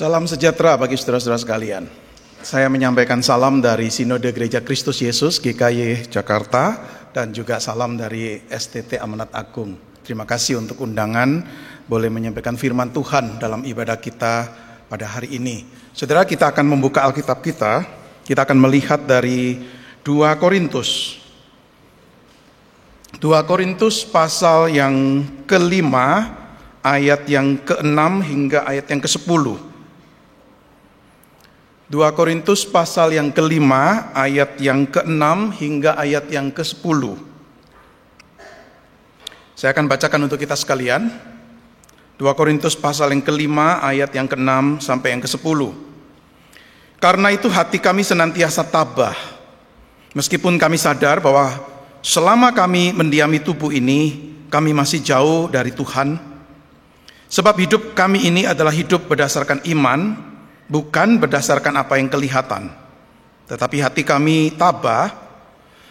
Salam sejahtera bagi saudara-saudara sekalian. Saya menyampaikan salam dari Sinode Gereja Kristus Yesus GKY Jakarta dan juga salam dari STT Amanat Agung. Terima kasih untuk undangan boleh menyampaikan firman Tuhan dalam ibadah kita pada hari ini. Saudara, kita akan membuka Alkitab kita. Kita akan melihat dari 2 Korintus. 2 Korintus pasal yang ke-5 ayat yang ke-6 hingga ayat yang ke-10. 2 Korintus pasal yang ke-5 ayat yang ke-6 hingga ayat yang ke-10. Saya akan bacakan untuk kita sekalian. 2 Korintus pasal yang ke-5 ayat yang ke-6 sampai yang ke-10. Karena itu hati kami senantiasa tabah, meskipun kami sadar bahwa selama kami mendiami tubuh ini, kami masih jauh dari Tuhan. Sebab hidup kami ini adalah hidup berdasarkan iman, bukan berdasarkan apa yang kelihatan. Tetapi hati kami tabah,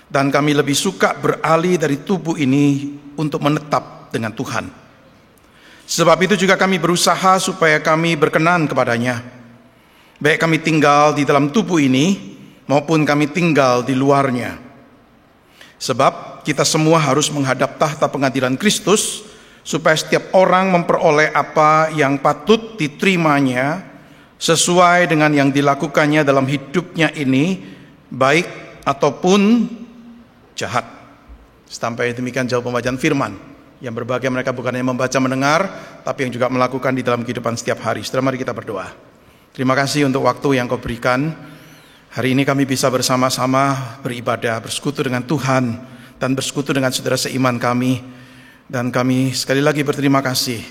dan kami lebih suka beralih dari tubuh ini untuk menetap dengan Tuhan. Sebab itu juga kami berusaha supaya kami berkenan kepadanya, baik kami tinggal di dalam tubuh ini maupun kami tinggal di luarnya. Sebab kita semua harus menghadap tahta pengadilan Kristus, supaya setiap orang memperoleh apa yang patut diterimanya sesuai dengan yang dilakukannya dalam hidupnya ini, baik ataupun jahat. Sampai demikian jauh pembacaan firman. Yang berbahagia mereka bukan hanya membaca mendengar, tapi yang juga melakukan di dalam kehidupan setiap hari. Saudara, mari kita berdoa. Terima kasih untuk waktu yang Kau berikan. Hari ini kami bisa bersama-sama beribadah, bersekutu dengan Tuhan, dan bersekutu dengan saudara seiman kami. Dan kami sekali lagi berterima kasih.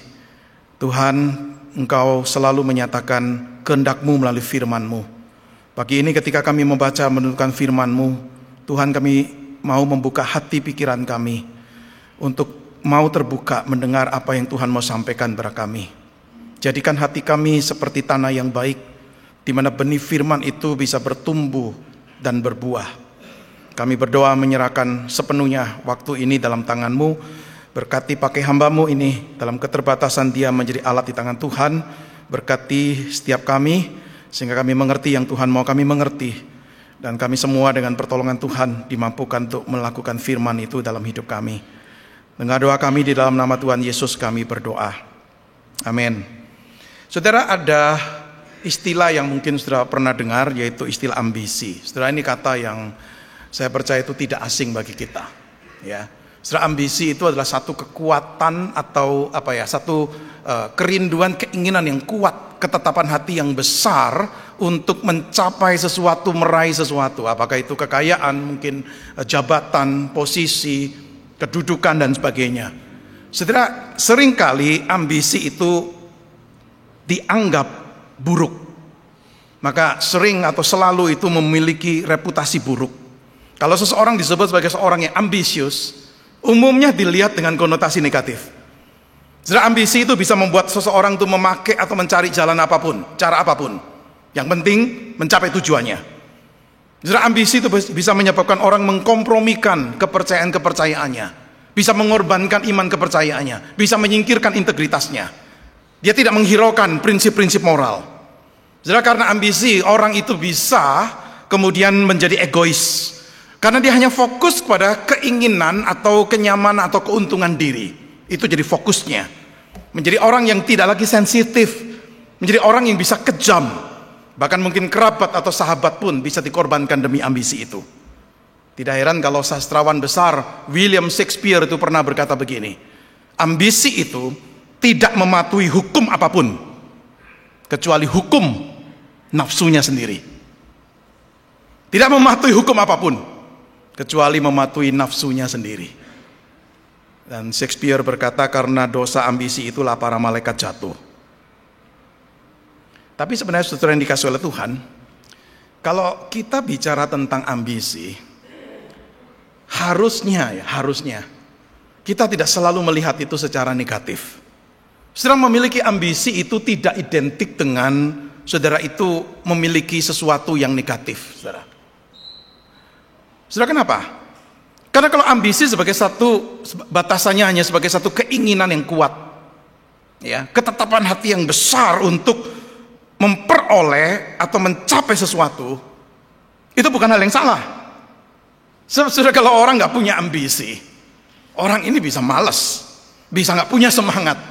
Tuhan, Engkau selalu menyatakan kehendak-Mu melalui firman-Mu. Pagi ini ketika kami membaca menentukan firman-Mu, Tuhan, kami mau membuka hati pikiran kami untuk mau terbuka mendengar apa yang Tuhan mau sampaikan kepada kami. Jadikan hati kami seperti tanah yang baik, di mana benih firman itu bisa bertumbuh dan berbuah. Kami berdoa menyerahkan sepenuhnya waktu ini dalam tangan-Mu. Berkati pakai hamba-Mu ini, dalam keterbatasan dia menjadi alat di tangan Tuhan. Berkati setiap kami, sehingga kami mengerti yang Tuhan mau kami mengerti. Dan kami semua dengan pertolongan Tuhan dimampukan untuk melakukan firman itu dalam hidup kami. Dengar doa kami di dalam nama Tuhan Yesus kami berdoa. Amin. Saudara, ada istilah yang mungkin saudara pernah dengar, yaitu istilah ambisi. Saudara, ini kata yang saya percaya itu tidak asing bagi kita. Ya. Saudara, ambisi itu adalah satu kekuatan atau satu kerinduan, keinginan yang kuat, ketetapan hati yang besar untuk mencapai sesuatu, meraih sesuatu. Apakah itu kekayaan, mungkin jabatan, posisi, kedudukan dan sebagainya. Saudara, seringkali ambisi itu dianggap buruk. Maka sering atau selalu itu memiliki reputasi buruk. Kalau seseorang disebut sebagai seorang yang ambisius, umumnya dilihat dengan konotasi negatif. Saudara, ambisi itu bisa membuat seseorang itu memakai atau mencari jalan apapun, cara apapun. Yang penting mencapai tujuannya. Saudara, ambisi itu bisa menyebabkan orang mengkompromikan kepercayaan-kepercayaannya, bisa mengorbankan iman kepercayaannya, bisa menyingkirkan integritasnya. Dia tidak menghiraukan prinsip-prinsip moral. Saudara, karena ambisi, orang itu bisa kemudian menjadi egois. Karena dia hanya fokus kepada keinginan atau kenyamanan atau keuntungan diri. Itu jadi fokusnya. Menjadi orang yang tidak lagi sensitif. Menjadi orang yang bisa kejam. Bahkan mungkin kerabat atau sahabat pun bisa dikorbankan demi ambisi itu. Tidak heran kalau sastrawan besar William Shakespeare itu pernah berkata begini. Ambisi itu tidak mematuhi hukum apapun, kecuali hukum nafsunya sendiri. Tidak mematuhi hukum apapun, kecuali mematuhi nafsunya sendiri. Dan Shakespeare berkata, karena dosa ambisi itulah para malaikat jatuh. Tapi sebenarnya saudara yang dikasih oleh Tuhan, kalau kita bicara tentang ambisi, harusnya kita tidak selalu melihat itu secara negatif. Saudara, memiliki ambisi itu tidak identik dengan saudara itu memiliki sesuatu yang negatif, saudara. Saudara, kenapa? Karena kalau ambisi sebagai satu batasannya hanya sebagai satu keinginan yang kuat, ya, ketetapan hati yang besar untuk memperoleh atau mencapai sesuatu, itu bukan hal yang salah. Sudah, kalau orang nggak punya ambisi, orang ini bisa malas, bisa nggak punya semangat,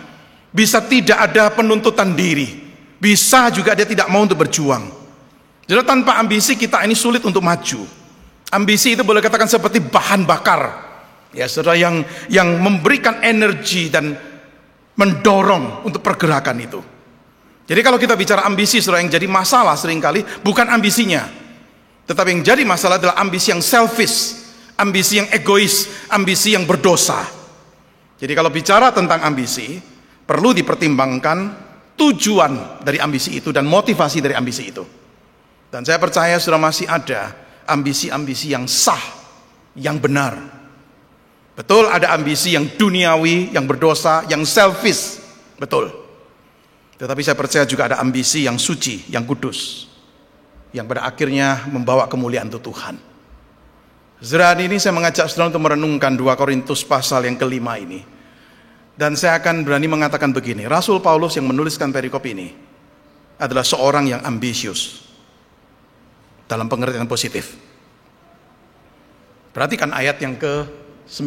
bisa tidak ada penuntutan diri, bisa juga dia tidak mau untuk berjuang. Jadi tanpa ambisi kita ini sulit untuk maju. Ambisi itu boleh katakan seperti bahan bakar, ya saudara, yang memberikan energi dan mendorong untuk pergerakan itu. Jadi kalau kita bicara ambisi, saudara, yang jadi masalah seringkali bukan ambisinya, tetapi yang jadi masalah adalah ambisi yang selfish, ambisi yang egois, ambisi yang berdosa. Jadi kalau bicara tentang ambisi, perlu dipertimbangkan tujuan dari ambisi itu dan motivasi dari ambisi itu. Dan saya percaya sudah masih ada ambisi-ambisi yang sah, yang benar. Betul, ada ambisi yang duniawi, yang berdosa, yang selfish, betul. Tetapi saya percaya juga ada ambisi yang suci, yang kudus, yang pada akhirnya membawa kemuliaan untuk Tuhan. Saudara, ini saya mengajak saudara untuk merenungkan 2 Korintus pasal yang kelima ini. Dan saya akan berani mengatakan begini, Rasul Paulus yang menuliskan perikop ini adalah seorang yang ambisius dalam pengertian positif. Perhatikan ayat yang ke-9.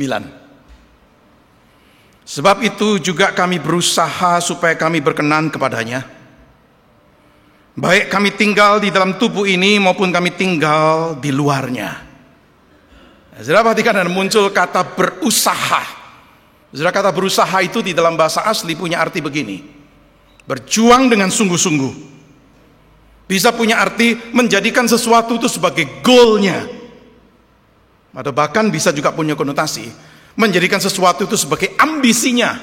Sebab itu juga kami berusaha supaya kami berkenan kepadanya, baik kami tinggal di dalam tubuh ini maupun kami tinggal di luarnya. Saudara, perhatikan, dan muncul kata berusaha. Saudara, kata berusaha itu di dalam bahasa asli punya arti begini: berjuang dengan sungguh-sungguh. Bisa punya arti menjadikan sesuatu itu sebagai goalnya, atau bahkan bisa juga punya konotasi menjadikan sesuatu itu sebagai ambisinya.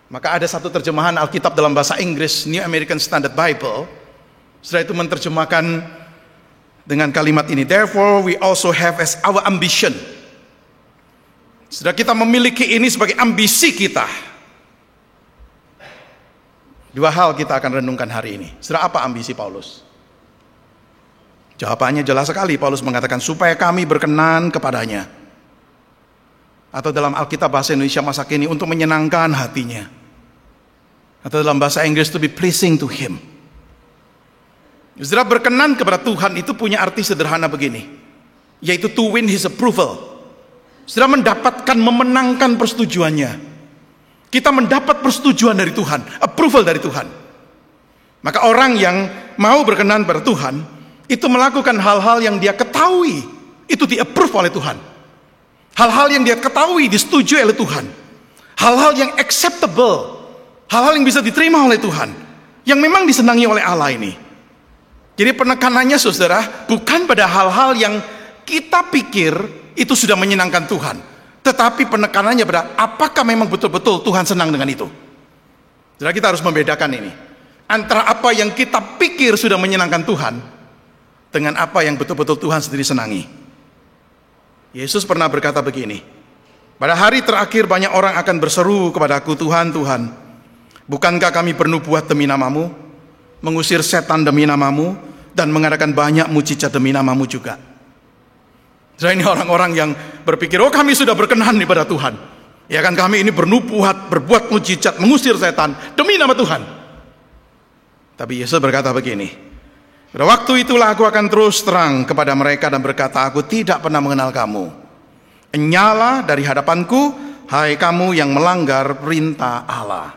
Maka ada satu terjemahan Alkitab dalam bahasa Inggris, New American Standard Bible, setelah itu menerjemahkan dengan kalimat ini, therefore we also have as our ambition. Sudah, kita memiliki ini sebagai ambisi kita. Dua hal kita akan renungkan hari ini. Sudah, apa ambisi Paulus? Jawabannya jelas sekali. Paulus mengatakan supaya kami berkenan kepadanya. Atau dalam Alkitab bahasa Indonesia masa kini, untuk menyenangkan hatinya. Atau dalam bahasa Inggris, to be pleasing to him. Saudara, berkenan kepada Tuhan itu punya arti sederhana begini, yaitu to win his approval. Saudara, mendapatkan, memenangkan persetujuannya. Kita mendapat persetujuan dari Tuhan, approval dari Tuhan. Maka orang yang mau berkenan pada Tuhan itu melakukan hal-hal yang dia ketahui itu di-approve oleh Tuhan. Hal-hal yang dia ketahui disetujui oleh Tuhan. Hal-hal yang acceptable, hal-hal yang bisa diterima oleh Tuhan, yang memang disenangi oleh Allah ini. Jadi penekanannya, saudara, bukan pada hal-hal yang kita pikir itu sudah menyenangkan Tuhan, tetapi penekanannya pada apakah memang betul-betul Tuhan senang dengan itu. Saudara, kita harus membedakan ini antara apa yang kita pikir sudah menyenangkan Tuhan dengan apa yang betul-betul Tuhan sendiri senangi. Yesus pernah berkata begini, pada hari terakhir banyak orang akan berseru kepadaku, Tuhan, Tuhan, bukankah kami bernubuat demi namamu, mengusir setan demi namamu, dan mengadakan banyak mujizat demi namamu juga. Jadi ini orang-orang yang berpikir, oh kami sudah berkenan pada Tuhan. Ya kan, kami ini bernubuat, berbuat mujizat, mengusir setan demi nama Tuhan. Tapi Yesus berkata begini, pada waktu itulah aku akan terus terang kepada mereka dan berkata, aku tidak pernah mengenal kamu. Enyala dari hadapanku, hai kamu yang melanggar perintah Allah.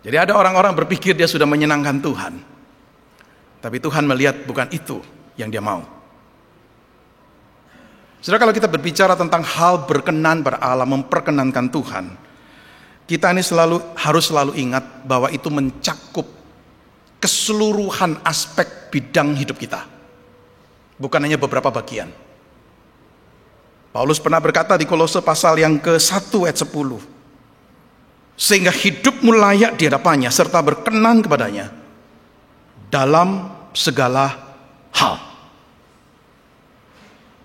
Jadi ada orang-orang berpikir dia sudah menyenangkan Tuhan, tapi Tuhan melihat bukan itu yang dia mau. Saudara, kalau kita berbicara tentang hal berkenan pada Allah, memperkenankan Tuhan, kita ini harus selalu ingat bahwa itu mencakup keseluruhan aspek bidang hidup kita, bukan hanya beberapa bagian. Paulus pernah berkata di Kolose pasal yang ke-1 ayat 10, sehingga hidupmu layak di hadapannya serta berkenan kepadanya dalam segala hal.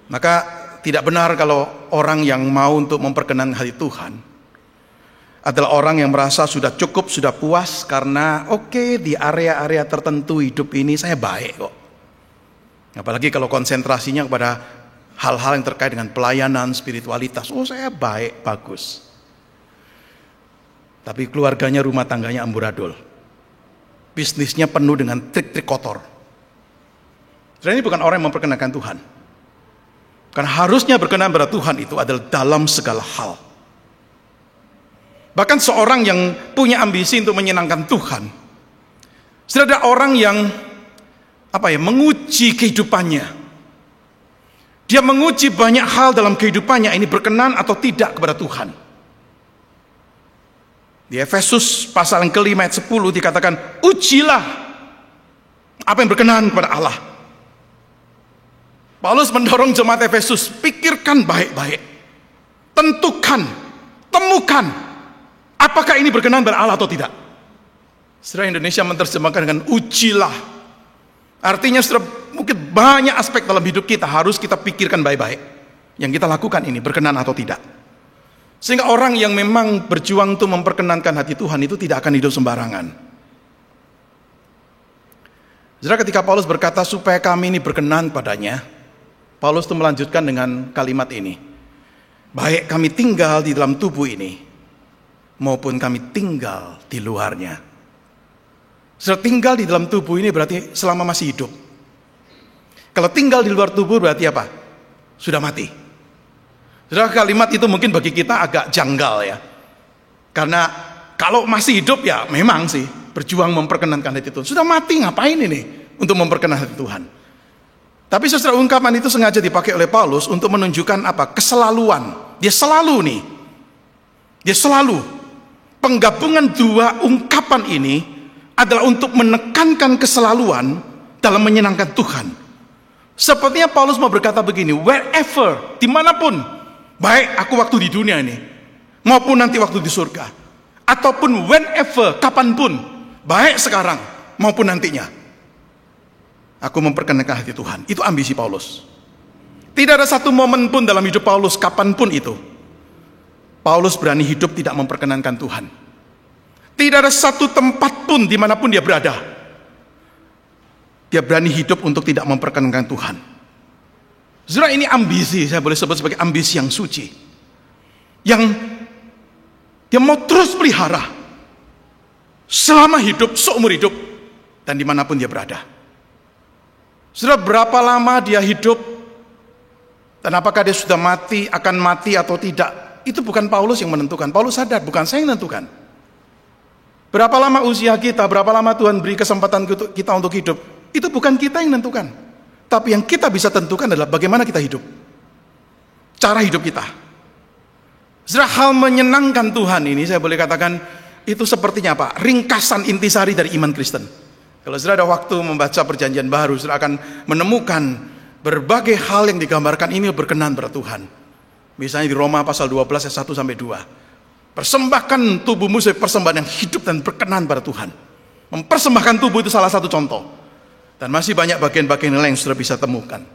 Maka tidak benar kalau orang yang mau untuk memperkenankan hati Tuhan adalah orang yang merasa sudah cukup, sudah puas karena oke, di area-area tertentu hidup ini saya baik kok. Apalagi kalau konsentrasinya kepada hal-hal yang terkait dengan pelayanan, spiritualitas. Oh, saya baik, bagus. Tapi keluarganya, rumah tangganya amburadul. bisnisnya penuh dengan trik-trik kotor. Saudara, ini bukan orang yang memperkenankan Tuhan. Karena harusnya berkenan pada Tuhan itu adalah dalam segala hal. Bahkan seorang yang punya ambisi untuk menyenangkan Tuhan, sudah ada orang yang menguji kehidupannya. Dia menguji banyak hal dalam kehidupannya, ini berkenan atau tidak kepada Tuhan. Di Efesus pasal yang ke-5 ayat 10 dikatakan, ujilah apa yang berkenan kepada Allah. Paulus mendorong jemaat Efesus, pikirkan baik-baik, tentukan, temukan, apakah ini berkenan kepada Allah atau tidak. Saudara, Indonesia menerjemahkan dengan ujilah. Artinya saudara, mungkin banyak aspek dalam hidup kita harus kita pikirkan baik-baik. Yang kita lakukan ini berkenan atau tidak. Sehingga orang yang memang berjuang untuk memperkenankan hati Tuhan itu tidak akan hidup sembarangan. Saudara, ketika Paulus berkata supaya kami ini berkenan padanya, Paulus itu melanjutkan dengan kalimat ini. Baik kami tinggal di dalam tubuh ini, maupun kami tinggal di luarnya. Saudara, tinggal di dalam tubuh ini berarti selama masih hidup. Kalau tinggal di luar tubuh berarti apa? Sudah mati. Saudara, kalimat itu mungkin bagi kita agak janggal ya. Karena kalau masih hidup ya memang sih berjuang memperkenankan hati Tuhan. Sudah mati ngapain ini untuk memperkenankan hati Tuhan? Tapi saudara, ungkapan itu sengaja dipakai oleh Paulus untuk menunjukkan apa? Keselaluan. Dia selalu nih. Dia selalu. Penggabungan dua ungkapan ini adalah untuk menekankan keselaluan dalam menyenangkan Tuhan. Sepertinya Paulus mau berkata begini, wherever, dimanapun, baik aku waktu di dunia ini, maupun nanti waktu di surga, ataupun whenever, kapanpun, baik sekarang maupun nantinya, aku memperkenankan hati Tuhan. Itu ambisi Paulus. Tidak ada satu momen pun dalam hidup Paulus, kapanpun itu, Paulus berani hidup tidak memperkenankan Tuhan. Tidak ada satu tempat pun dimanapun dia berada, dia berani hidup untuk tidak memperkenankan Tuhan. Saudara, ini ambisi, saya boleh sebut sebagai ambisi yang suci, yang dia mau terus pelihara selama hidup, seumur hidup, dan dimanapun dia berada. Saudara, berapa lama dia hidup, dan apakah dia sudah mati, akan mati atau tidak, itu bukan Paulus yang menentukan. Paulus sadar, bukan saya yang menentukan. Berapa lama usia kita, berapa lama Tuhan beri kesempatan kita untuk hidup, itu bukan kita yang menentukan. Tapi yang kita bisa tentukan adalah bagaimana kita hidup. Cara hidup kita. Saudara, hal menyenangkan Tuhan ini saya boleh katakan itu sepertinya apa? Ringkasan intisari dari iman Kristen. Kalau saudara ada waktu membaca perjanjian baru, saudara akan menemukan berbagai hal yang digambarkan ini berkenan pada Tuhan. Misalnya di Roma pasal 12 ayat 1 sampai 2. Persembahkan tubuhmu sebagai persembahan yang hidup dan berkenan pada Tuhan. Mempersembahkan tubuh itu salah satu contoh. Dan masih banyak bagian-bagian lain yang saudara bisa temukan.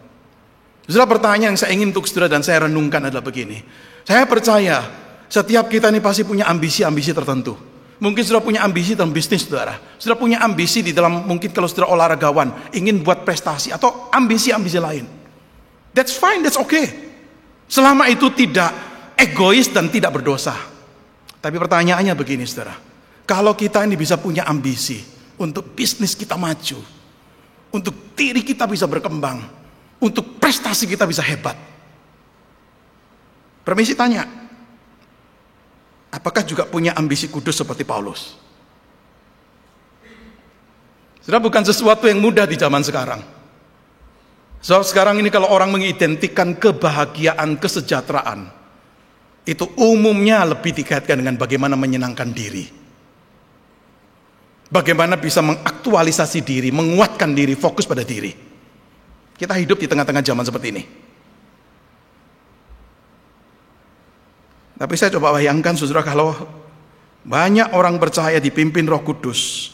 Saudara, pertanyaan yang saya ingin untuk saudara dan saya renungkan adalah begini. Saya percaya setiap kita ini pasti punya ambisi-ambisi tertentu. Mungkin saudara punya ambisi dalam bisnis saudara. Saudara punya ambisi di dalam, mungkin kalau saudara olahragawan, ingin buat prestasi atau ambisi-ambisi lain. That's fine, that's okay. Selama itu tidak egois dan tidak berdosa. Tapi pertanyaannya begini saudara, kalau kita ini bisa punya ambisi untuk bisnis kita maju, untuk diri kita bisa berkembang, untuk prestasi kita bisa hebat, permisi tanya, apakah juga punya ambisi kudus seperti Paulus? Saudara, bukan sesuatu yang mudah di zaman sekarang. So, sekarang ini kalau orang mengidentikan kebahagiaan, kesejahteraan, itu umumnya lebih dikaitkan dengan bagaimana menyenangkan diri. Bagaimana bisa mengaktualisasi diri, menguatkan diri, fokus pada diri. Kita hidup di tengah-tengah zaman seperti ini. Tapi saya coba bayangkan saudara, kalau banyak orang percaya dipimpin Roh Kudus,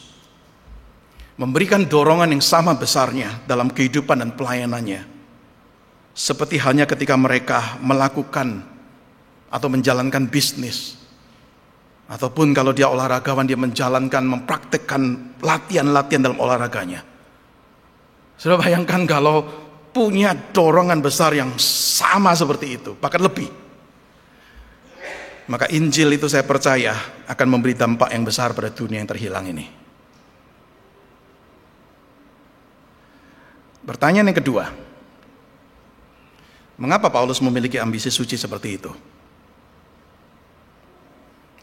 memberikan dorongan yang sama besarnya dalam kehidupan dan pelayanannya, seperti halnya ketika mereka melakukan atau menjalankan bisnis, ataupun kalau dia olahragawan, dia menjalankan, mempraktekkan latihan-latihan dalam olahraganya. Sudah bayangkan kalau punya dorongan besar yang sama seperti itu, bahkan lebih, maka Injil itu saya percaya akan memberi dampak yang besar pada dunia yang terhilang ini. Pertanyaan yang kedua, mengapa Paulus memiliki ambisi suci seperti itu?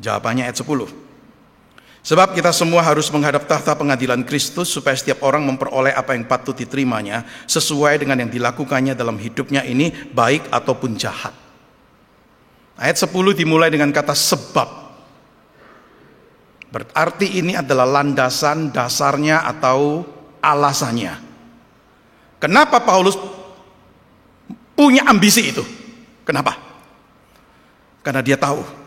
Jawabannya ayat 10. Sebab kita semua harus menghadap tahta pengadilan Kristus supaya setiap orang memperoleh apa yang patut diterimanya sesuai dengan yang dilakukannya dalam hidupnya ini, baik ataupun jahat. Ayat 10 dimulai dengan kata sebab. Berarti ini adalah landasan dasarnya atau alasannya. Kenapa Paulus punya ambisi itu? Kenapa? Karena dia tahu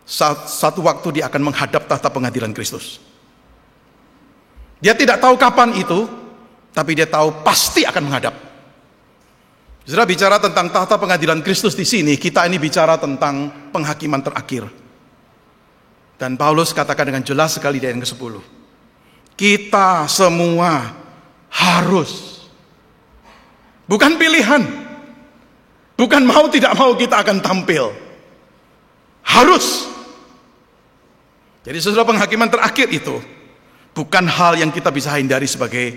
satu waktu dia akan menghadap tahta pengadilan Kristus. Dia tidak tahu kapan itu, tapi dia tahu pasti akan menghadap. Saudara, bicara tentang tahta pengadilan Kristus di sini, kita ini bicara tentang penghakiman terakhir. Dan Paulus katakan dengan jelas sekali di ayat ke-10. Kita semua harus. Bukan pilihan. Bukan mau tidak mau kita akan tampil. Harus. Jadi saudara, penghakiman terakhir itu bukan hal yang kita bisa hindari sebagai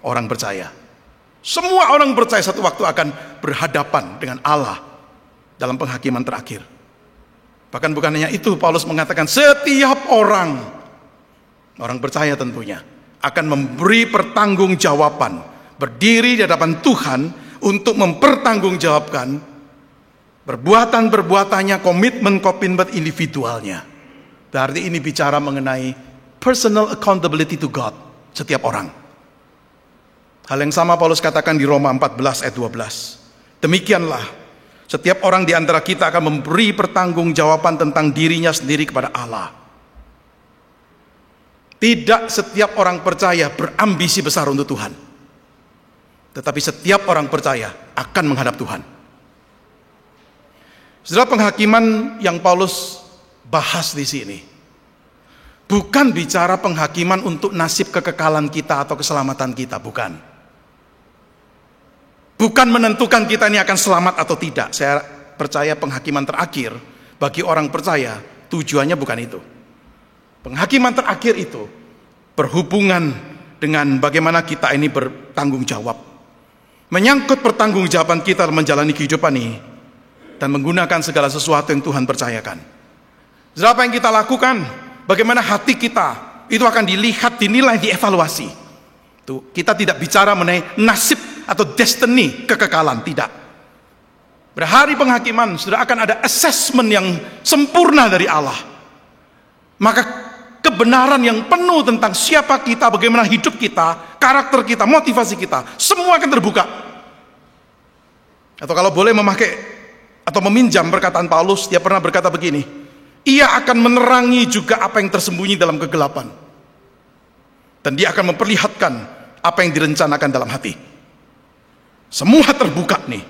orang percaya. Semua orang percaya satu waktu akan berhadapan dengan Allah dalam penghakiman terakhir. Bahkan bukan hanya itu, Paulus mengatakan setiap orang percaya tentunya akan memberi pertanggungjawaban, berdiri di hadapan Tuhan untuk mempertanggungjawabkan perbuatan-perbuatannya, komitmen-komitmen individualnya. Berarti ini bicara mengenai personal accountability to God, setiap orang. Hal yang sama Paulus katakan di Roma 14 ayat 12. Demikianlah, setiap orang di antara kita akan memberi pertanggungjawaban tentang dirinya sendiri kepada Allah. Tidak setiap orang percaya berambisi besar untuk Tuhan. Tetapi setiap orang percaya akan menghadap Tuhan. Saudara, penghakiman yang Paulus bahas di sini bukan bicara penghakiman untuk nasib kekekalan kita atau keselamatan kita, bukan. Bukan menentukan kita ini akan selamat atau tidak. Saya percaya penghakiman terakhir bagi orang percaya tujuannya bukan itu. Penghakiman terakhir itu berhubungan dengan bagaimana kita ini bertanggung jawab, menyangkut pertanggungjawaban kita menjalani kehidupan ini dan menggunakan segala sesuatu yang Tuhan percayakan. Apa yang kita lakukan, bagaimana hati kita, itu akan dilihat, dinilai, dievaluasi. Tuh, kita tidak bicara mengenai nasib atau destiny kekekalan, tidak. Pada hari penghakiman, sudah akan ada assessment yang sempurna dari Allah. Maka kebenaran yang penuh tentang siapa kita, bagaimana hidup kita, karakter kita, motivasi kita, semua akan terbuka. Atau kalau boleh memakai atau meminjam perkataan Paulus, dia pernah berkata begini, ia akan menerangi juga apa yang tersembunyi dalam kegelapan. Dan dia akan memperlihatkan apa yang direncanakan dalam hati. Semua terbuka nih.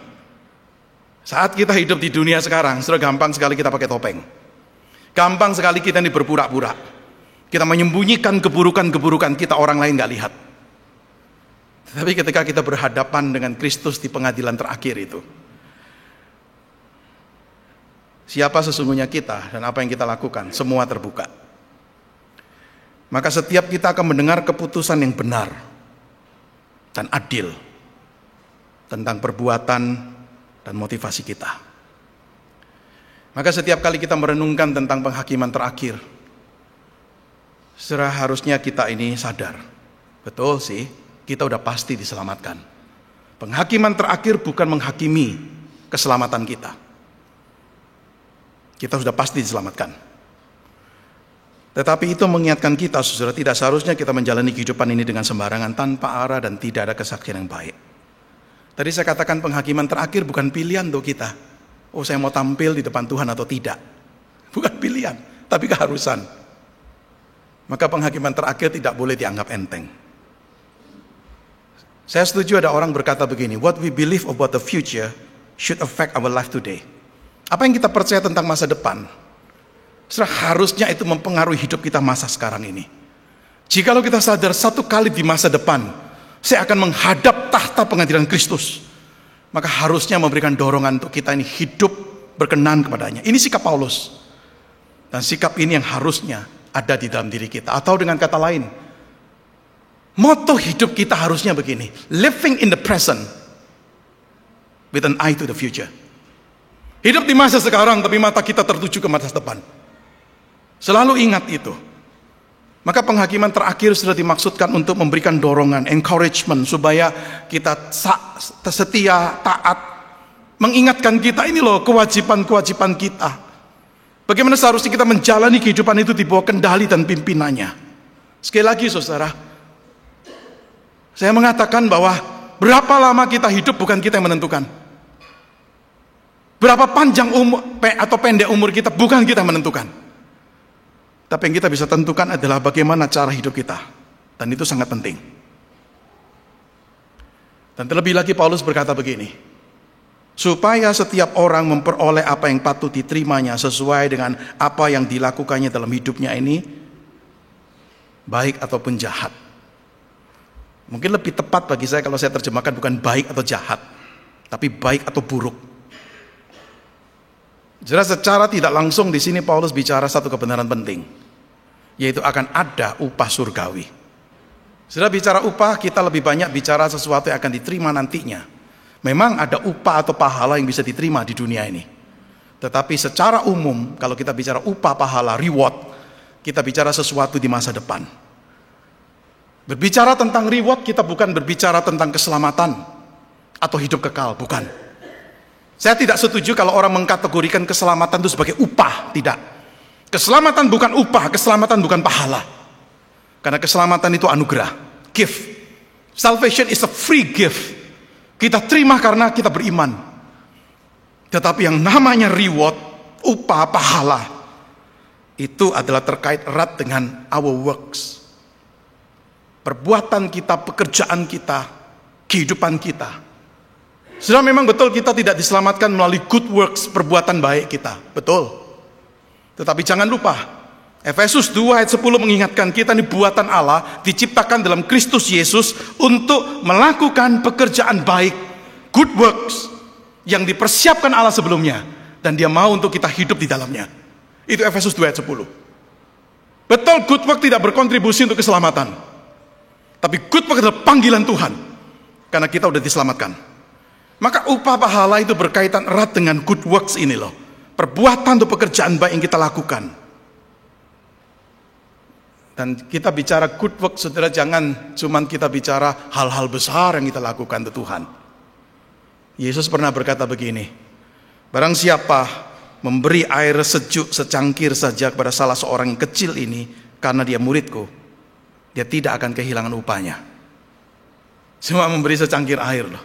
Saat kita hidup di dunia sekarang, sudah gampang sekali kita pakai topeng. Gampang sekali kita ini berpura-pura. Kita menyembunyikan keburukan-keburukan kita, orang lain gak lihat. Tapi ketika kita berhadapan dengan Kristus di pengadilan terakhir itu, siapa sesungguhnya kita dan apa yang kita lakukan, semua terbuka. Maka setiap kita akan mendengar keputusan yang benar dan adil tentang perbuatan dan motivasi kita. Maka setiap kali kita merenungkan tentang penghakiman terakhir, harusnya kita ini sadar, betul sih, kita udah pasti diselamatkan. Penghakiman terakhir bukan menghakimi keselamatan kita. Kita sudah pasti diselamatkan. Tetapi itu mengingatkan kita, saudara, tidak seharusnya kita menjalani kehidupan ini dengan sembarangan, tanpa arah dan tidak ada kesaksian yang baik. Tadi saya katakan penghakiman terakhir bukan pilihan untuk kita. Oh, saya mau tampil di depan Tuhan atau tidak. Bukan pilihan, tapi keharusan. Maka penghakiman terakhir tidak boleh dianggap enteng. Saya setuju ada orang berkata begini, what we believe about the future should affect our life today. Apa yang kita percaya tentang masa depan, harusnya itu mempengaruhi hidup kita masa sekarang ini. Jikalau kita sadar satu kali di masa depan, saya akan menghadap tahta pengadilan Kristus, maka harusnya memberikan dorongan untuk kita ini hidup berkenan kepadanya. Ini sikap Paulus. Dan sikap ini yang harusnya ada di dalam diri kita. Atau dengan kata lain, Moto hidup kita harusnya begini: living in the present with an eye to the future. Hidup di masa sekarang, tapi mata kita tertuju ke masa depan. Selalu ingat itu. Maka penghakiman terakhir sudah dimaksudkan untuk memberikan dorongan, encouragement, supaya kita setia, taat, mengingatkan kita ini loh kewajiban-kewajiban kita. Bagaimana seharusnya kita menjalani kehidupan itu di bawah kendali dan pimpinannya. Sekali lagi saudara, saya mengatakan bahwa berapa lama kita hidup bukan kita yang menentukan. Berapa panjang umur atau pendek umur kita bukan kita yang menentukan. Tapi yang kita bisa tentukan adalah bagaimana cara hidup kita. Dan itu sangat penting. Dan terlebih lagi Paulus berkata begini: supaya setiap orang memperoleh apa yang patut diterimanya sesuai dengan apa yang dilakukannya dalam hidupnya ini, baik ataupun jahat. Mungkin lebih tepat bagi saya kalau saya terjemahkan bukan baik atau jahat, tapi baik atau buruk. Jelas secara tidak langsung di sini Paulus bicara satu kebenaran penting, yaitu akan ada upah surgawi. Setelah bicara upah, kita lebih banyak bicara sesuatu yang akan diterima nantinya. Memang ada upah atau pahala yang bisa diterima di dunia ini. Tetapi secara umum, kalau kita bicara upah, pahala, reward, kita bicara sesuatu di masa depan. Berbicara tentang reward, kita bukan berbicara tentang keselamatan atau hidup kekal, bukan. Saya tidak setuju kalau orang mengkategorikan keselamatan itu sebagai upah, tidak. Keselamatan bukan upah, keselamatan bukan pahala. Karena keselamatan itu anugerah, gift. Salvation is a free gift. Kita terima karena kita beriman. Tetapi yang namanya reward, upah, pahala, itu adalah terkait erat dengan our works. Perbuatan kita, pekerjaan kita, kehidupan kita. Sudah memang betul kita tidak diselamatkan melalui good works, perbuatan baik kita. Betul. Tetapi jangan lupa, Efesus 2 ayat 10 mengingatkan kita ini buatan Allah, diciptakan dalam Kristus Yesus untuk melakukan pekerjaan baik, good works, yang dipersiapkan Allah sebelumnya. Dan dia mau untuk kita hidup di dalamnya. Itu Efesus 2 ayat 10. Betul, good work tidak berkontribusi untuk keselamatan. Tapi good work adalah panggilan Tuhan. Karena kita sudah diselamatkan. Maka upah pahala itu berkaitan erat dengan good works ini loh. Perbuatan atau pekerjaan baik yang kita lakukan. Dan kita bicara good work, saudara, jangan cuman kita bicara hal-hal besar yang kita lakukan untuk Tuhan. Yesus pernah berkata begini: barang siapa memberi air sejuk secangkir saja kepada salah seorang yang kecil ini, karena dia muridku, dia tidak akan kehilangan upahnya. Cuma memberi secangkir air loh.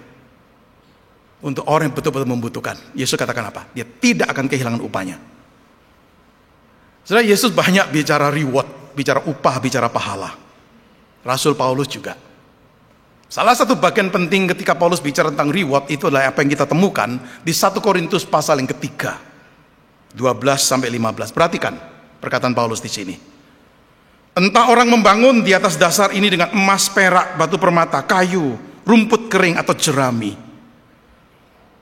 Untuk orang yang betul-betul membutuhkan. Yesus katakan apa? Dia tidak akan kehilangan upahnya. Saudara, Yesus banyak bicara reward, bicara upah, bicara pahala. Rasul Paulus juga. Salah satu bagian penting ketika Paulus bicara tentang reward itu adalah apa yang kita temukan di 1 Korintus pasal yang ketiga, 12-15. Perhatikan perkataan Paulus di sini. Entah orang membangun di atas dasar ini dengan emas, perak, batu permata, kayu, rumput kering atau jerami,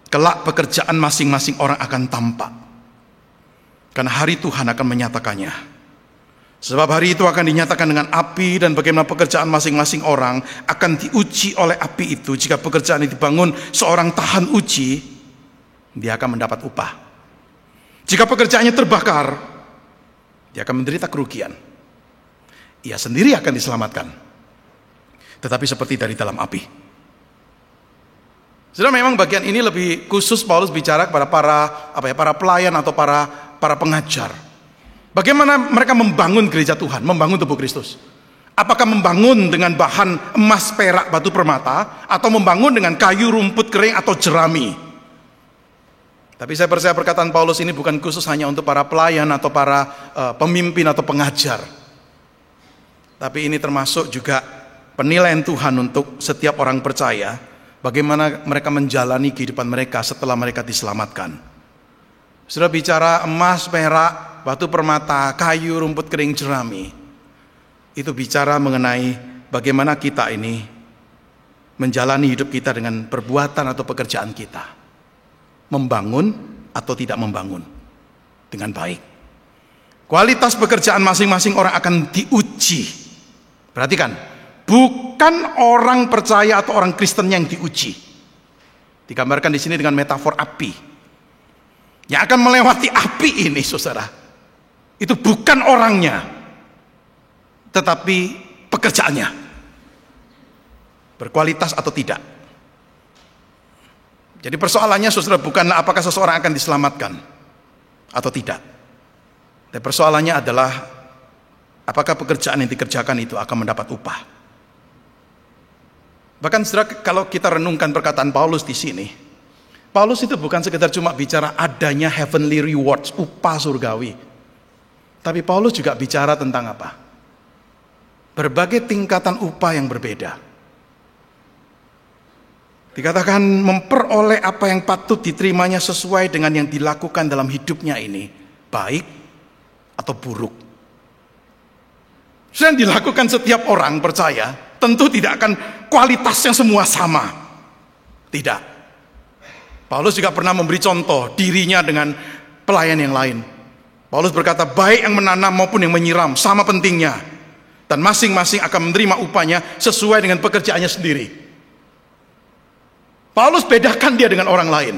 kelak pekerjaan masing-masing orang akan tampak. Karena hari Tuhan akan menyatakannya. Sebab hari itu akan dinyatakan dengan api, dan bagaimana pekerjaan masing-masing orang akan diuji oleh api itu. Jika pekerjaan itu dibangun seorang tahan uji, dia akan mendapat upah. Jika pekerjaannya terbakar, dia akan menderita kerugian. Ia sendiri akan diselamatkan, tetapi seperti dari dalam api. Sudah memang bagian ini lebih khusus Paulus bicara kepada para pelayan atau para pengajar. Bagaimana mereka membangun gereja Tuhan, membangun tubuh Kristus. Apakah membangun dengan bahan emas, perak, batu permata, atau membangun dengan kayu, rumput kering, atau jerami? Tapi saya percaya perkataan Paulus ini bukan khusus hanya untuk para pelayan atau para pemimpin atau pengajar. Tapi ini termasuk juga penilaian Tuhan untuk setiap orang percaya, bagaimana mereka menjalani kehidupan mereka setelah mereka diselamatkan. Sudah bicara emas, perak, batu permata, kayu, rumput kering, jerami. Itu bicara mengenai bagaimana kita ini menjalani hidup kita dengan perbuatan atau pekerjaan kita. Membangun atau tidak membangun dengan baik. Kualitas pekerjaan masing-masing orang akan diuji. Perhatikan, bukan orang percaya atau orang Kristen yang diuji. Digambarkan di sini dengan metafor api. Yang akan melewati api ini, saudara, itu bukan orangnya, tetapi pekerjaannya. Berkualitas atau tidak. Jadi persoalannya, saudara, bukan apakah seseorang akan diselamatkan atau tidak. Dan persoalannya adalah apakah pekerjaan yang dikerjakan itu akan mendapat upah. Bahkan saudara, kalau kita renungkan perkataan Paulus di sini, Paulus itu bukan sekedar cuma bicara adanya heavenly rewards, upah surgawi. Tapi Paulus juga bicara tentang apa? Berbagai tingkatan upah yang berbeda. Dikatakan memperoleh apa yang patut diterimanya sesuai dengan yang dilakukan dalam hidupnya ini, baik atau buruk. Yang dilakukan setiap orang percaya tentu tidak akan kualitasnya semua sama. Tidak. Paulus juga pernah memberi contoh dirinya dengan pelayan yang lain. Paulus berkata, baik yang menanam maupun yang menyiram sama pentingnya, dan masing-masing akan menerima upahnya sesuai dengan pekerjaannya sendiri. Paulus bedakan dia dengan orang lain.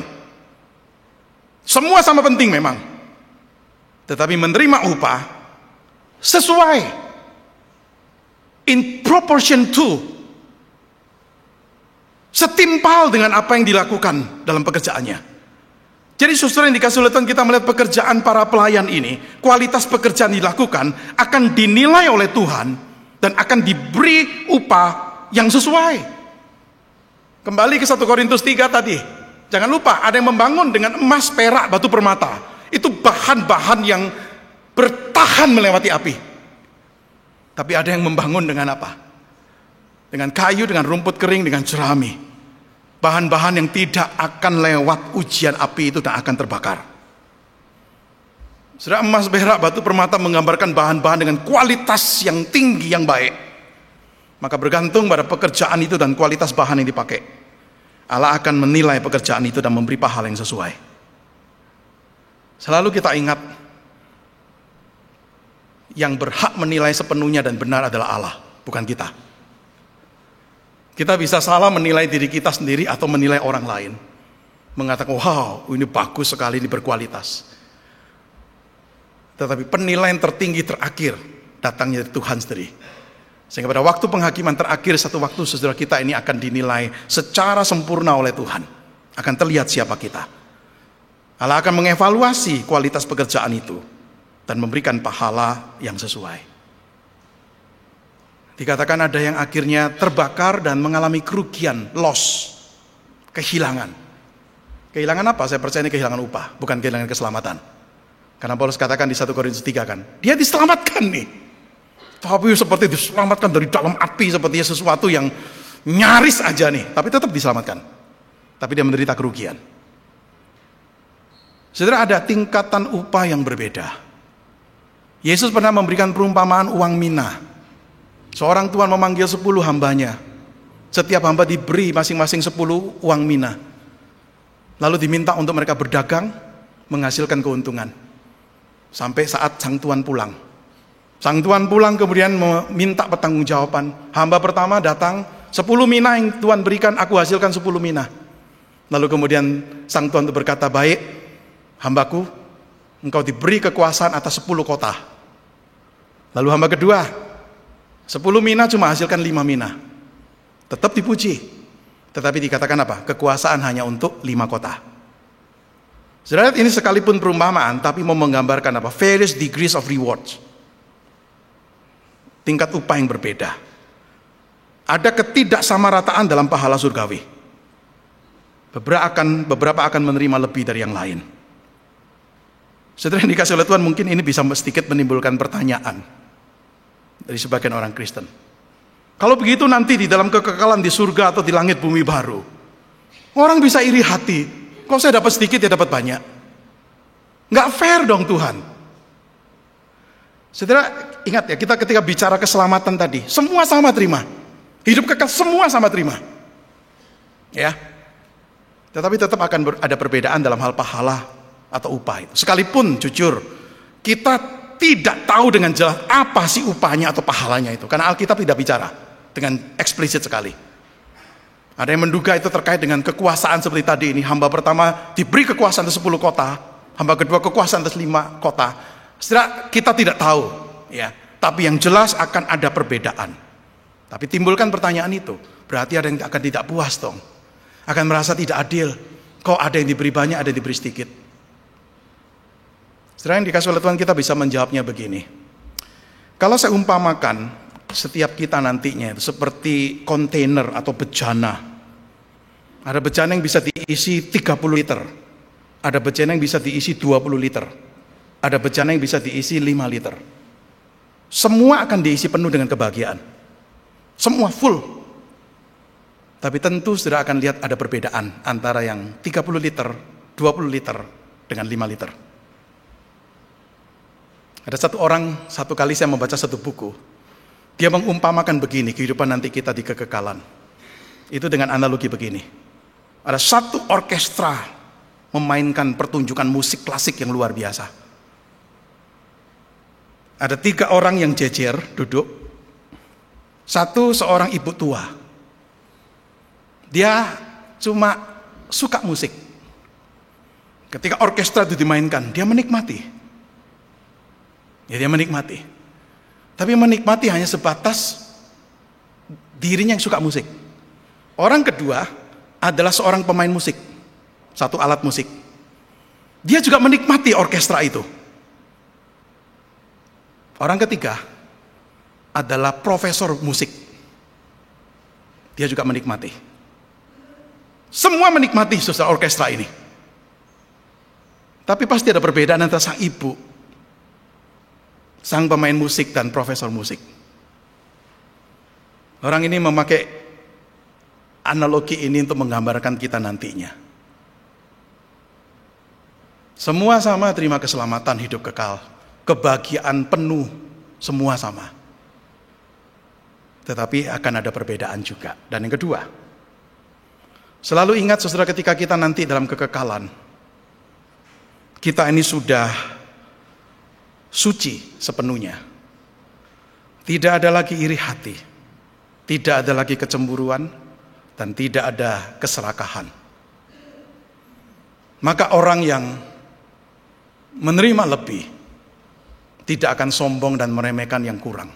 Semua sama penting memang, tetapi menerima upah sesuai, in proportion to, setimpal dengan apa yang dilakukan dalam pekerjaannya. Jadi saudara yang dikasih oleh Tuhan, kita melihat pekerjaan para pelayan ini, kualitas pekerjaan dilakukan akan dinilai oleh Tuhan dan akan diberi upah yang sesuai. Kembali ke 1 Korintus 3 tadi, jangan lupa ada yang membangun dengan emas, perak, batu permata. Itu bahan-bahan yang bertahan melewati api. Tapi ada yang membangun dengan apa? Dengan kayu, dengan rumput kering, dengan jerami. Bahan-bahan yang tidak akan lewat ujian api itu dan akan terbakar. Saudara, emas, perak, batu permata menggambarkan bahan-bahan dengan kualitas yang tinggi, yang baik. Maka bergantung pada pekerjaan itu dan kualitas bahan yang dipakai, Allah akan menilai pekerjaan itu dan memberi pahala yang sesuai. Selalu kita ingat, yang berhak menilai sepenuhnya dan benar adalah Allah, bukan kita. Kita bisa salah menilai diri kita sendiri atau menilai orang lain. Mengatakan, wow, ini bagus sekali, ini berkualitas. Tetapi penilaian tertinggi terakhir datangnya dari Tuhan sendiri. Sehingga pada waktu penghakiman terakhir, satu waktu saudara kita ini akan dinilai secara sempurna oleh Tuhan. Akan terlihat siapa kita. Allah akan mengevaluasi kualitas pekerjaan itu dan memberikan pahala yang sesuai. Dikatakan ada yang akhirnya terbakar dan mengalami kerugian, loss, kehilangan. Kehilangan apa? Saya percaya ini kehilangan upah, bukan kehilangan keselamatan. Karena Paulus katakan di 1 Korintus 3 kan, dia diselamatkan nih. Tapi seperti diselamatkan dari dalam api, sepertinya sesuatu yang nyaris aja nih, tapi tetap diselamatkan. Tapi dia menderita kerugian. Saudara, ada tingkatan upah yang berbeda. Yesus pernah memberikan perumpamaan uang mina. Seorang tuan memanggil 10 hambanya. Setiap hamba diberi masing-masing 10 uang mina. Lalu diminta untuk mereka berdagang, menghasilkan keuntungan. Sampai saat sang tuan pulang. Sang tuan pulang kemudian meminta pertanggungjawaban. Hamba pertama datang, 10 mina yang Tuhan berikan, aku hasilkan 10 mina. Lalu kemudian sang tuan itu berkata, baik, hambaku, engkau diberi kekuasaan atas 10 kota. Lalu hamba kedua, 10 mina cuma hasilkan 5 mina. Tetap dipuji. Tetapi dikatakan apa? Kekuasaan hanya untuk 5 kota. Saudara, ini sekalipun perumpamaan, tapi mau menggambarkan apa? Various degrees of rewards. Tingkat upah yang berbeda. Ada ketidaksamarataan dalam pahala surgawi. Beberapa akan menerima lebih dari yang lain. Saudara yang dikasih oleh Tuhan, mungkin ini bisa sedikit menimbulkan pertanyaan dari sebagian orang Kristen. Kalau begitu nanti di dalam kekekalan di surga atau di langit bumi baru, orang bisa iri hati. Kok saya dapat sedikit, ya dapat banyak? Nggak fair dong Tuhan. Saudara, ingat ya, kita ketika bicara keselamatan tadi, semua sama terima. Hidup kekal semua sama terima. Ya. Tetapi tetap akan ada perbedaan dalam hal pahala atau upah itu. Sekalipun jujur, kita tidak tahu dengan jelas apa sih upahnya atau pahalanya itu. Karena Alkitab tidak bicara. dengan eksplisit sekali. Ada yang menduga itu terkait dengan kekuasaan seperti tadi ini. Hamba pertama diberi kekuasaan atas 10 kota, hamba kedua kekuasaan atas 5 kota. Setelah kita tidak tahu, ya. Tapi yang jelas akan ada perbedaan. Tapi timbulkan pertanyaan itu, berarti ada yang akan tidak puas dong. Akan merasa tidak adil. Kok ada yang diberi banyak, ada yang diberi sedikit. Setelah yang dikasih oleh Tuhan, kita bisa menjawabnya begini. Kalau saya umpamakan setiap kita nantinya itu seperti kontainer atau bejana. Ada bejana yang bisa diisi 30 liter. Ada bejana yang bisa diisi 20 liter. Ada bejana yang bisa diisi 5 liter. Semua akan diisi penuh dengan kebahagiaan. Semua full. Tapi tentu sudah akan lihat ada perbedaan antara yang 30 liter, 20 liter dengan 5 liter. Ada satu orang, satu kali saya membaca satu buku. Dia mengumpamakan begini kehidupan nanti kita di kekekalan. Itu dengan analogi begini. Ada satu orkestra memainkan pertunjukan musik klasik yang luar biasa. Ada 3 orang yang jejer duduk. Satu seorang ibu tua. Dia cuma suka musik. Ketika orkestra itu dimainkan, dia menikmati. Ya, dia menikmati. Tapi menikmati hanya sebatas dirinya yang suka musik. Orang kedua adalah seorang pemain musik, satu alat musik. Dia juga menikmati orkestra itu. Orang ketiga adalah profesor musik. Dia juga menikmati. Semua menikmati saudara orkestra ini. Tapi pasti ada perbedaan antara sang ibu, sang pemain musik dan profesor musik. Orang ini memakai analogi ini untuk menggambarkan kita nantinya. Semua sama terima keselamatan hidup kekal, kebahagiaan penuh, semua sama. Tetapi akan ada perbedaan juga. Dan yang kedua, selalu ingat saudara ketika kita nanti dalam kekekalan, kita ini sudah suci sepenuhnya. Tidak ada lagi iri hati, tidak ada lagi kecemburuan, dan tidak ada keserakahan. Maka orang yang menerima lebih tidak akan sombong dan meremehkan yang kurang.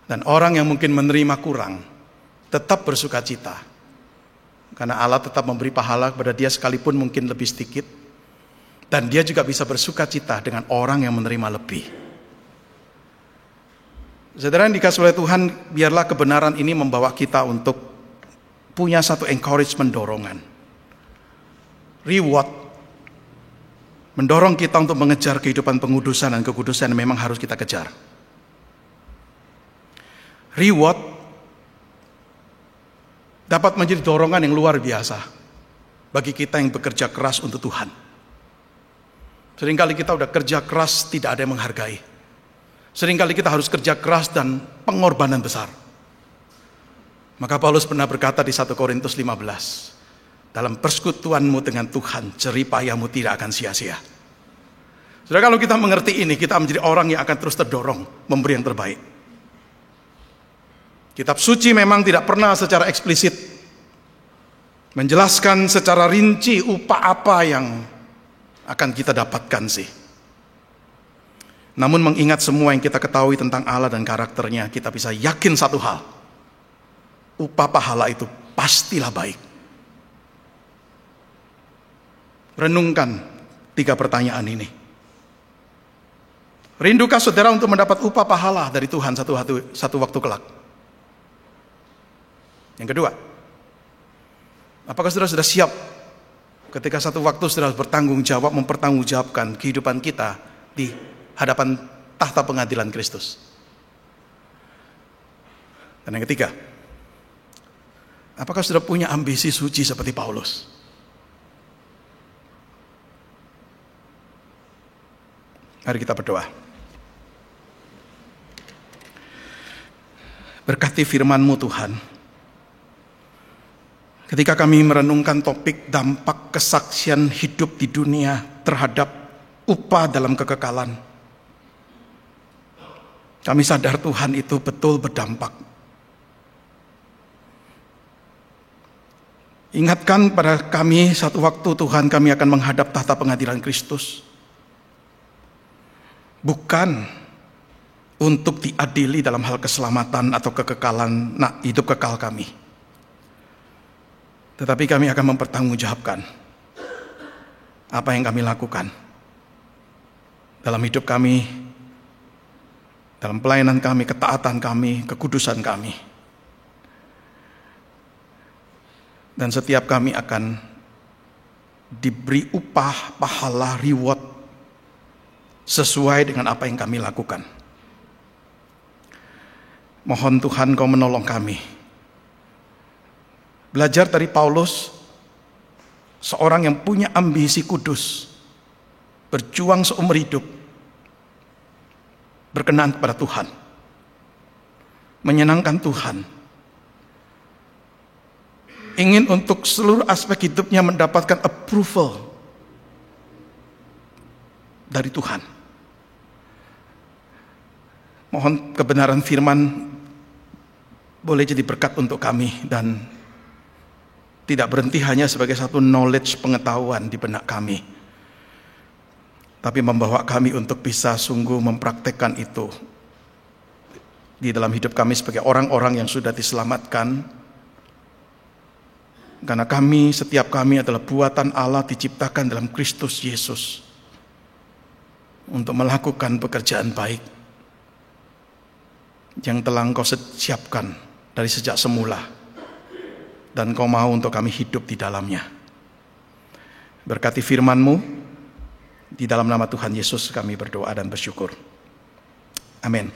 Dan orang yang mungkin menerima kurang tetap bersuka cita. Karena Allah tetap memberi pahala kepada dia sekalipun mungkin lebih sedikit. Dan dia juga bisa bersuka cita dengan orang yang menerima lebih. Saudara yang dikasih oleh Tuhan, biarlah kebenaran ini membawa kita untuk punya satu encouragement, dorongan, reward, mendorong kita untuk mengejar kehidupan pengudusan dan kekudusan yang memang harus kita kejar. Reward dapat menjadi dorongan yang luar biasa bagi kita yang bekerja keras untuk Tuhan. Seringkali kita udah kerja keras, tidak ada yang menghargai. Seringkali kita harus kerja keras dan pengorbanan besar. Maka Paulus pernah berkata di 1 Korintus 15, dalam persekutuanmu dengan Tuhan, jeripayamu tidak akan sia-sia. Saudara, kalau kita mengerti ini, kita menjadi orang yang akan terus terdorong memberi yang terbaik. Kitab suci memang tidak pernah secara eksplisit menjelaskan secara rinci upah apa yang akan kita dapatkan sih. Namun mengingat semua yang kita ketahui tentang Allah dan karakternya, kita bisa yakin satu hal. Upah pahala itu pastilah baik. Renungkan 3 pertanyaan ini. Rindukah saudara untuk mendapat upah pahala dari Tuhan satu waktu kelak? Yang kedua, apakah saudara sudah siap ketika satu waktu saudara bertanggung jawab, mempertanggungjawabkan kehidupan kita di hadapan tahta pengadilan Kristus? Dan yang ketiga, apakah saudara punya ambisi suci seperti Paulus? Mari kita berdoa. Berkati firman-Mu Tuhan. Ketika kami merenungkan topik dampak kesaksian hidup di dunia terhadap upah dalam kekekalan, kami sadar Tuhan itu betul berdampak. Ingatkan pada kami satu waktu Tuhan kami akan menghadap tahta pengadilan Kristus. Bukan untuk diadili dalam hal keselamatan atau kekekalan hidup kekal kami. Tetapi kami akan mempertanggungjawabkan apa yang kami lakukan dalam hidup kami, dalam pelayanan kami, ketaatan kami, kekudusan kami. Dan setiap kami akan diberi upah, pahala, reward sesuai dengan apa yang kami lakukan. Mohon Tuhan Kau menolong kami. Belajar dari Paulus, seorang yang punya ambisi kudus, berjuang seumur hidup, berkenan kepada Tuhan, menyenangkan Tuhan, ingin untuk seluruh aspek hidupnya mendapatkan approval dari Tuhan. Mohon kebenaran firman boleh jadi berkat untuk kami dan tidak berhenti hanya sebagai satu knowledge, pengetahuan di benak kami, tapi membawa kami untuk bisa sungguh mempraktekkan itu di dalam hidup kami sebagai orang-orang yang sudah diselamatkan. Karena kami, setiap kami adalah buatan Allah diciptakan dalam Kristus Yesus untuk melakukan pekerjaan baik yang telah Engkau siapkan dari sejak semula, dan Kau mau untuk kami hidup di dalamnya. Berkati firman-Mu, di dalam nama Tuhan Yesus kami berdoa dan bersyukur. Amin.